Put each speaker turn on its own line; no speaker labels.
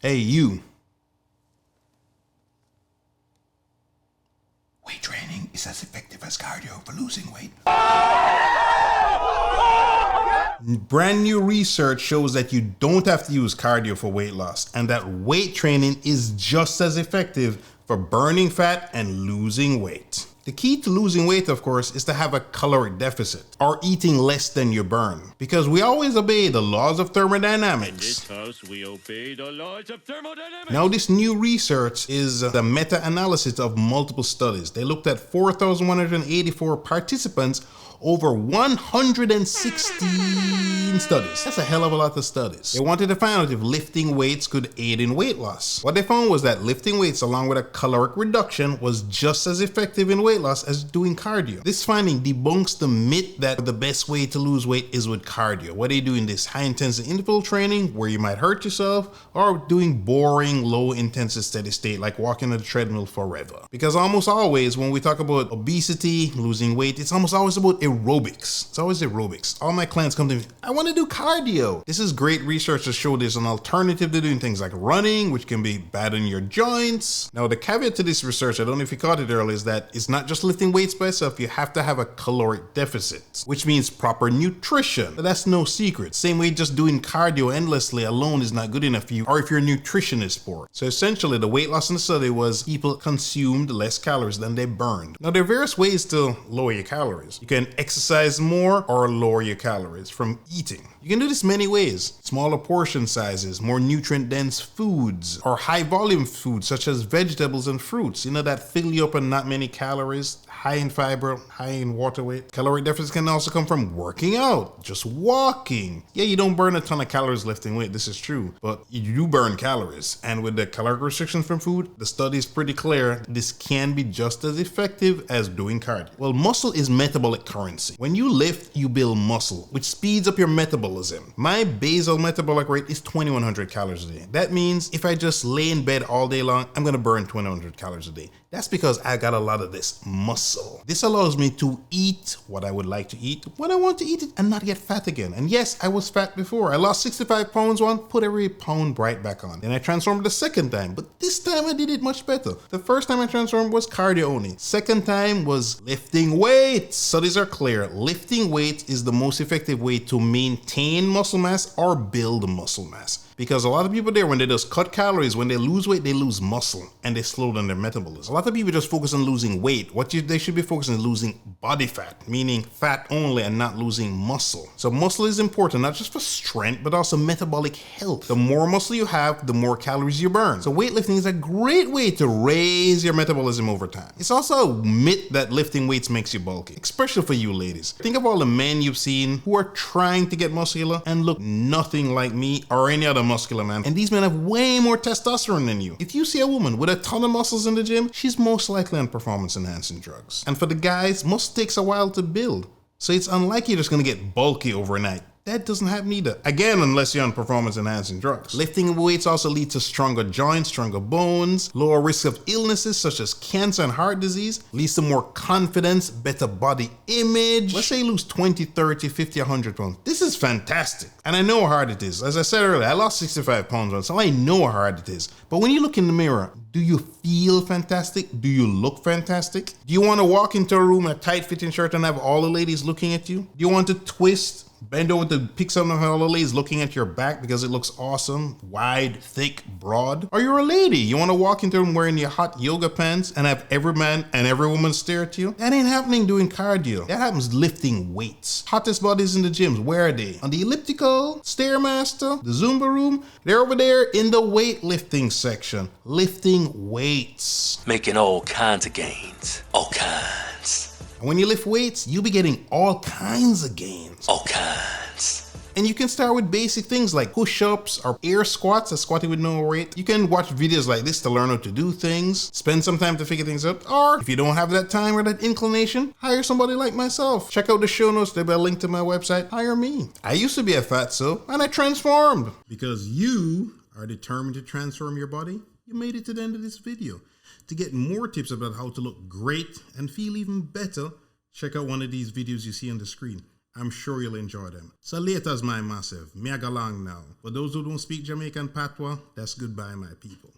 Hey, you. Weight training is as effective as cardio for losing weight. Brand new research shows that you don't have to use cardio for weight loss, and that weight training is just as effective for burning fat and losing weight. The key to losing weight, of course, is to have a calorie deficit, or eating less than you burn, because we always obey the laws of thermodynamics.
In this house, we obey the laws of thermodynamics.
Now, this new research is the meta-analysis of multiple studies. They looked at 4,184 participants over 116 studies. That's a hell of a lot of studies. They wanted to find out if lifting weights could aid in weight loss. What they found was that lifting weights along with a caloric reduction was just as effective in weight loss as doing cardio. This finding debunks the myth that the best way to lose weight is with cardio. What they do in this high intensity interval training where you might hurt yourself, or doing boring low intensity steady state like walking on the treadmill forever. Because almost always when we talk about obesity, losing weight, it's almost always about aerobics. It's always aerobics. All my clients come to me, I want to do cardio. This is great research to show there's an alternative to doing things like running, which can be bad on your joints. Now, the caveat to this research, I don't know if you caught it earlier, is that it's not just lifting weights by itself. You have to have a caloric deficit, which means proper nutrition. But that's no secret. Same way just doing cardio endlessly alone is not good enough for you, or if your nutrition is poor. So essentially, the weight loss in the study was people consumed less calories than they burned. Now, there are various ways to lower your calories. You can exercise more or lower your calories from eating. You can do this many ways. Smaller portion sizes, more nutrient dense foods, or high volume foods such as vegetables and fruits, that fill you up on not many calories, high in fiber, high in water weight. Calorie deficits can also come from working out, just walking. Yeah, you don't burn a ton of calories lifting weight, this is true, but you do burn calories. And with the caloric restrictions from food, the study is pretty clear this can be just as effective as doing cardio. Well, muscle is metabolic currency. When you lift, you build muscle, which speeds up your metabolism. My basal metabolic rate is 2,100 calories a day. That means if I just lay in bed all day long, I'm gonna burn 2,100 calories a day. That's because I got a lot of this muscle. This allows me to eat what I would like to eat when I want to eat it and not get fat again. And yes, I was fat before. I lost 65 pounds once, put every pound right back on. Then I transformed the second time, but this time I did it much better. The first time I transformed was cardio only. Second time was lifting weights. Studies are clear. Lifting weights is the most effective way to maintain muscle mass or build muscle mass. Because a lot of people there, when they just cut calories, when they lose weight, they lose muscle and they slow down their metabolism. A lot of people just focus on losing weight. They should be focusing on losing body fat, meaning fat only and not losing muscle. So muscle is important, not just for strength, but also metabolic health. The more muscle you have, the more calories you burn. So weightlifting is a great way to raise your metabolism over time. It's also a myth that lifting weights makes you bulky, especially for you ladies. Think of all the men you've seen who are trying to get muscular and look nothing like me or any other muscular man, and these men have way more testosterone than you. If you see a woman with a ton of muscles in the gym, she's most likely on performance enhancing drugs. And for the guys, muscle takes a while to build, so it's unlikely you're just gonna get bulky overnight. That doesn't happen either. Again, unless you're on performance enhancing drugs. Lifting weights also leads to stronger joints, stronger bones, lower risk of illnesses such as cancer and heart disease, leads to more confidence, better body image. Let's say you lose 20, 30, 50, 100 pounds. This is fantastic. And I know how hard it is. As I said earlier, I lost 65 pounds once, so I know how hard it is. But when you look in the mirror, do you feel fantastic? Do you look fantastic? Do you want to walk into a room in a tight fitting shirt and have all the ladies looking at you? Do you want to twist, bend over to pick some of all the ladies looking at your back because it looks awesome, wide, thick, broad? Or you're a lady, you want to walk into a room wearing your hot yoga pants and have every man and every woman stare at you? That ain't happening doing cardio. That happens lifting weights. Hottest bodies in the gyms, where are they? On the elliptical, Stairmaster, the Zumba room? They're over there in the weightlifting section, lifting weights.
Making all kinds of gains. All kinds.
And when you lift weights, you'll be getting all kinds of gains.
All kinds.
And you can start with basic things like push-ups or air squats, squatting with no weight. You can watch videos like this to learn how to do things, spend some time to figure things out, or if you don't have that time or that inclination, hire somebody like myself. Check out the show notes, there'll be a link to my website, hire me. I used to be a fatso, and I transformed. Because you are determined to transform your body, you made it to the end of this video. To get more tips about how to look great and feel even better, check out one of these videos you see on the screen. I'm sure you'll enjoy them. So later's my massive. Me I go long now. For those who don't speak Jamaican patois, that's goodbye my people.